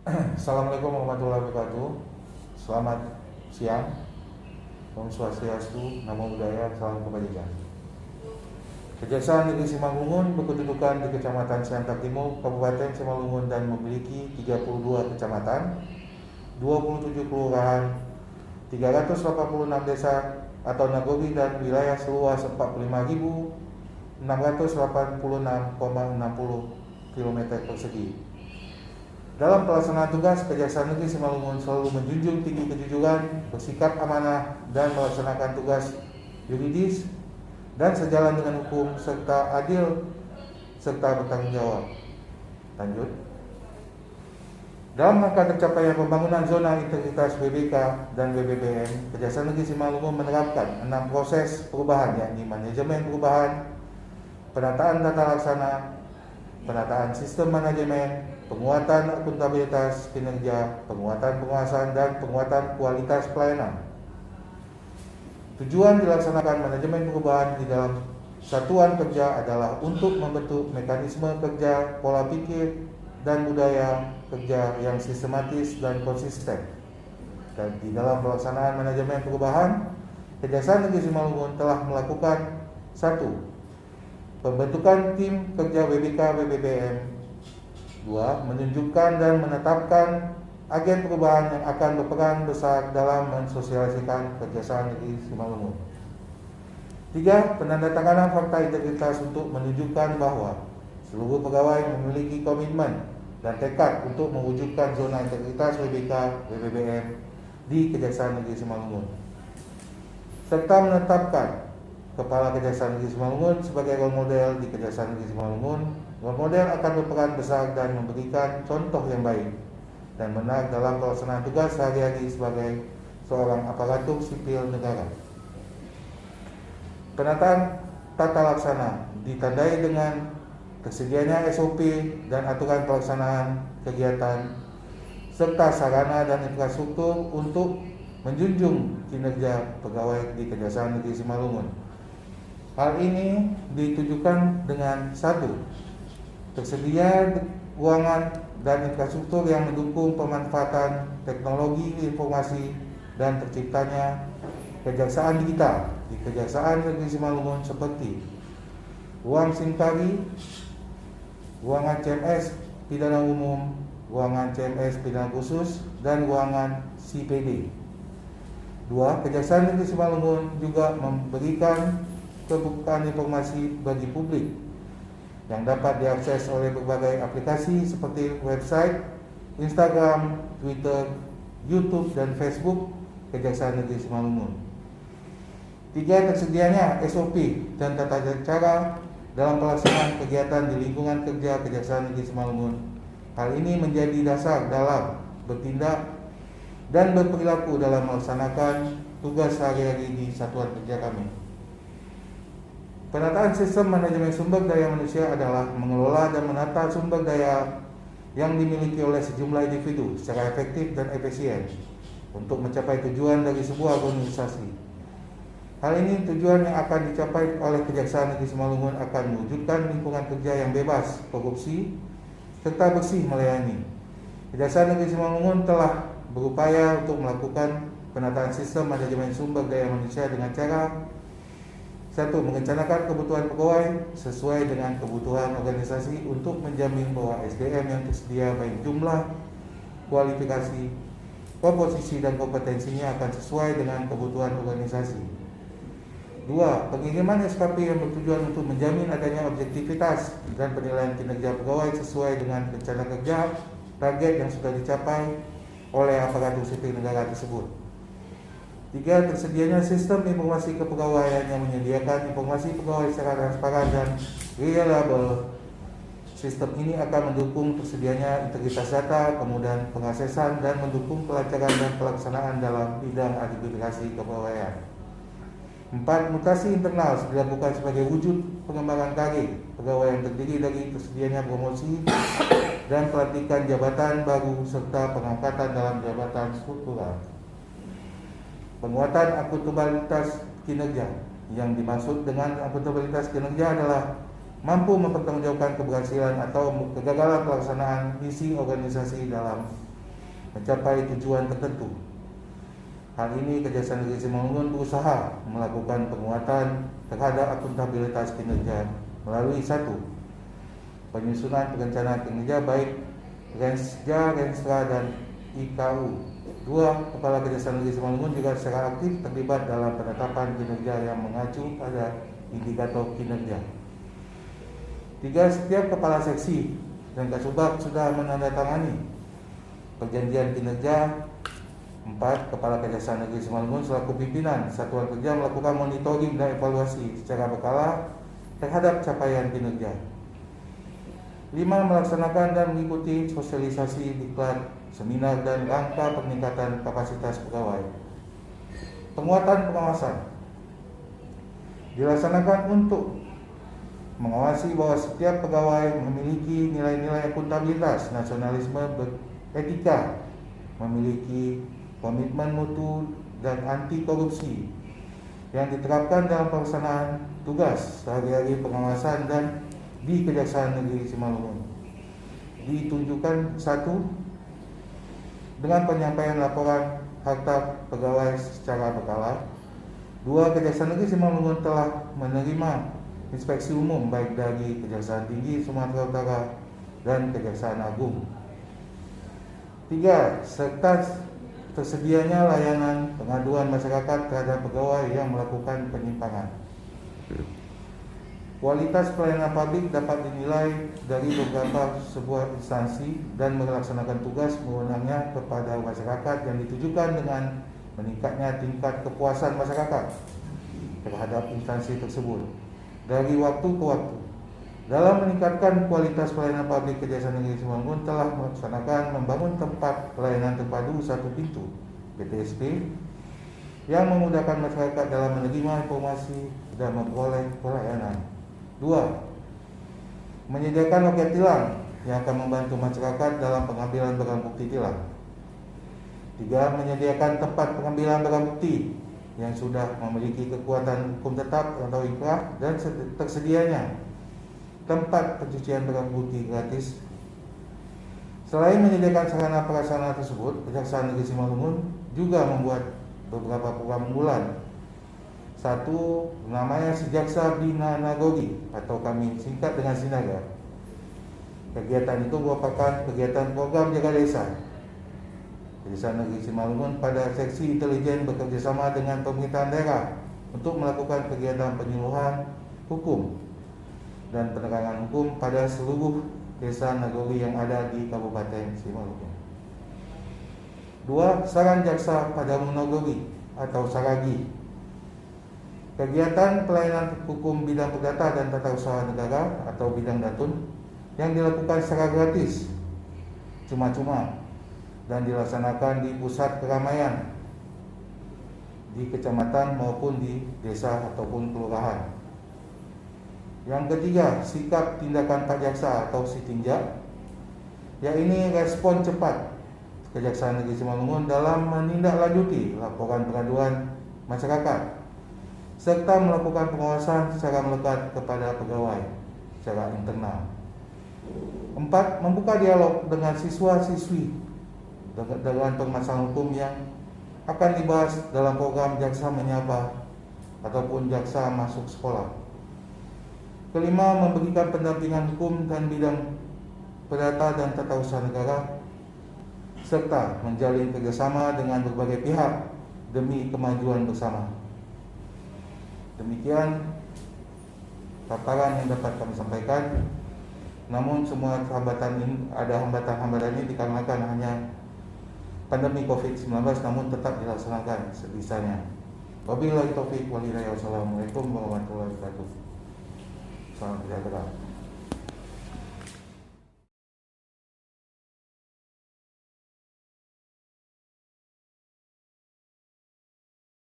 Assalamualaikum warahmatullahi wabarakatuh. Selamat siang. Om Swastiastu, Namo Buddhaya, Salam Kebajikan. Kejaksaan Negeri Simalungun berkedudukan di Kecamatan Siantar Timur, Kabupaten Simalungun dan memiliki 32 kecamatan, 27 kelurahan, 386 desa atau nagori dan wilayah seluas 45.686,60 km persegi. Dalam pelaksanaan tugas, Kejaksaan Negeri Simalungun selalu menjunjung tinggi kejujuran, bersikap amanah, dan melaksanakan tugas yuridis dan sejalan dengan hukum serta adil serta bertanggung jawab. Lanjut. Dalam rangka tercapainya pembangunan zona integritas WBK dan WBBM, Kejaksaan Negeri Simalungun menerapkan 6 proses perubahan, yakni manajemen perubahan, penataan tata laksana, penataan sistem manajemen, penguatan akuntabilitas kinerja, penguatan pengawasan, dan penguatan kualitas pelayanan. Tujuan dilaksanakan manajemen perubahan di dalam satuan kerja adalah untuk membentuk mekanisme kerja, pola pikir, dan budaya kerja yang sistematis dan konsisten. Dan di dalam pelaksanaan manajemen perubahan, Kejaksaan Negeri Simalungun telah melakukan 1. Pembentukan tim kerja WBK WBBM. 2. Menunjukkan dan menetapkan agen perubahan yang akan berperan besar dalam mensosialisasikan Kejaksaan Negeri Simalungun. 3. Penandatanganan fakta integritas untuk menunjukkan bahwa seluruh pegawai memiliki komitmen dan tekad untuk mewujudkan zona integritas WBK WBBM di Kejaksaan Negeri Simalungun, serta menetapkan Kepala Kejaksaan Negeri Simalungun sebagai role model di Kejaksaan Negeri Simalungun. Role model akan berperan besar dan memberikan contoh yang baik dan benar dalam pelaksanaan tugas sehari-hari sebagai seorang aparatur sipil negara. Penataan tata laksana ditandai dengan tersedianya SOP dan aturan pelaksanaan kegiatan serta sarana dan infrastruktur untuk menjunjung kinerja pegawai di Kejaksaan Negeri Simalungun. Hal ini ditujukan dengan 1. Tersedia ruangan dan infrastruktur yang mendukung pemanfaatan teknologi informasi dan terciptanya kejaksaan digital di Kejaksaan Negeri Simalungun seperti ruang SIMKARI, ruangan CMS pidana umum, ruangan CMS pidana khusus, dan ruangan CPD. 2. Kejaksaan Negeri Simalungun juga memberikan kebukaan informasi bagi publik yang dapat diakses oleh berbagai aplikasi seperti website, Instagram, Twitter, YouTube, dan Facebook Kejaksaan Negeri Simalungun. 3. Tersedianya SOP dan tata cara dalam pelaksanaan kegiatan di lingkungan kerja Kejaksaan Negeri Simalungun. Hal ini menjadi dasar dalam bertindak dan berperilaku dalam melaksanakan tugas sehari-hari di satuan kerja kami. Penataan sistem manajemen sumber daya manusia adalah mengelola dan menata sumber daya yang dimiliki oleh sejumlah individu secara efektif dan efisien untuk mencapai tujuan dari sebuah organisasi. Hal ini tujuan yang akan dicapai oleh Kejaksaan Negeri Simalungun akan mewujudkan lingkungan kerja yang bebas korupsi serta bersih melayani. Kejaksaan Negeri Simalungun telah berupaya untuk melakukan penataan sistem manajemen sumber daya manusia dengan cara 1. Merencanakan kebutuhan pegawai sesuai dengan kebutuhan organisasi untuk menjamin bahwa SDM yang tersedia baik jumlah, kualifikasi, komposisi, dan kompetensinya akan sesuai dengan kebutuhan organisasi. 2. Pengiriman SKP yang bertujuan untuk menjamin adanya objektivitas dan penilaian kinerja pegawai sesuai dengan rencana kerja target yang sudah dicapai oleh aparatur sipil negara tersebut. 3. Tersedianya sistem informasi kepegawaian yang menyediakan informasi pegawai secara transparan dan reliable. Sistem ini akan mendukung tersedianya integritas data, kemudahan pengaksesan, dan mendukung kelancaran dan pelaksanaan dalam bidang administrasi kepegawaian. 4. Mutasi internal dilakukan sebagai wujud pengembangan karir pegawai yang terdiri dari tersedianya promosi dan pelantikan jabatan baru serta pengangkatan dalam jabatan struktural. Penguatan akuntabilitas kinerja. Yang dimaksud dengan akuntabilitas kinerja adalah mampu mempertanggungjawabkan keberhasilan atau kegagalan pelaksanaan misi organisasi dalam mencapai tujuan tertentu. Hal ini Kejaksaan Negeri Simalungun berusaha melakukan penguatan terhadap akuntabilitas kinerja melalui 1. Penyusunan perencanaan kinerja baik Rensja, Renstra, dan IKU. 2. Kepala Kejaksaan Negeri Simalungun juga secara aktif terlibat dalam penetapan kinerja yang mengacu pada indikator kinerja. 3. Setiap kepala seksi dan kasubag sudah menandatangani perjanjian kinerja. 4. Kepala Kejaksaan Negeri Simalungun selaku pimpinan Satuan Kerja melakukan monitoring dan evaluasi secara berkala terhadap capaian kinerja. 5. Melaksanakan dan mengikuti sosialisasi diklat, seminar, dan rangka peningkatan kapasitas pegawai. Penguatan pengawasan dilaksanakan untuk mengawasi bahwa setiap pegawai memiliki nilai-nilai akuntabilitas, nasionalisme, etika, memiliki komitmen mutu dan anti korupsi yang diterapkan dalam pelaksanaan tugas sehari-hari pengawasan dan di Kejaksaan Negeri Simalungun. Ditunjukkan 1. Dengan penyampaian laporan harta pegawai secara berkala. 2. Kejaksaan Negeri Simalungun telah menerima inspeksi umum baik dari Kejaksaan Tinggi Sumatera Utara dan Kejaksaan Agung. 3. Serta tersedianya layanan pengaduan masyarakat terhadap pegawai yang melakukan penyimpangan. Kualitas pelayanan publik dapat dinilai dari beberapa sebuah instansi dan melaksanakan tugas wewenangnya kepada masyarakat yang ditujukan dengan meningkatnya tingkat kepuasan masyarakat terhadap instansi tersebut dari waktu ke waktu. Dalam meningkatkan kualitas pelayanan publik, Kejaksaan Negeri Simalungun telah melaksanakan membangun tempat pelayanan terpadu satu pintu (PTSP) yang memudahkan masyarakat dalam menerima informasi dan memperoleh pelayanan. 2. Menyediakan loket tilang yang akan membantu masyarakat dalam pengambilan barang bukti tilang. 3. Menyediakan tempat pengambilan barang bukti yang sudah memiliki kekuatan hukum tetap atau ikrah dan tersedianya tempat pencucian barang bukti gratis. Selain menyediakan sarana prasarana tersebut, Kejaksaan Negeri Simalungun juga membuat beberapa program unggulan. 1. Namanya Sejaksa Bina Nagori atau kami singkat dengan Sinaga. Kegiatan itu merupakan kegiatan program jaga desa. Kejaksaan Negeri Simalungun pada seksi intelijen bekerjasama dengan pemerintahan daerah untuk melakukan kegiatan penyuluhan hukum dan penerangan hukum pada seluruh desa nagori yang ada di Kabupaten Simalungun. 2. Saran Jaksa Padamu Nagori atau Saragi. Kegiatan pelayanan hukum bidang perdata dan tata usaha negara atau bidang datun yang dilakukan secara gratis, cuma-cuma, dan dilaksanakan di pusat keramaian di kecamatan maupun di desa ataupun kelurahan. Yang ketiga, sikap tindakan Pak Jaksa atau Sitinja, yaitu respon cepat Kejaksaan Negeri Simalungun dalam menindaklanjuti laporan pengaduan masyarakat serta melakukan pengawasan secara melekat kepada pegawai secara internal. 4. Membuka dialog dengan siswa-siswi dengan permasalahan hukum yang akan dibahas dalam program Jaksa Menyapa ataupun Jaksa Masuk Sekolah. 5. Memberikan pendampingan hukum dan bidang perdata dan tata usaha negara serta menjalin kerjasama dengan berbagai pihak demi kemajuan bersama. Demikian paparan yang dapat kami sampaikan. Namun semua hambatan ini, ada hambatan-hambatan ini dikarenakan hanya pandemi COVID-19, namun tetap dilaksanakan sebisanya. Wabillahi taufiq wal hidayah. Wassalamualaikum warahmatullahi wabarakatuh. Salam sejahtera.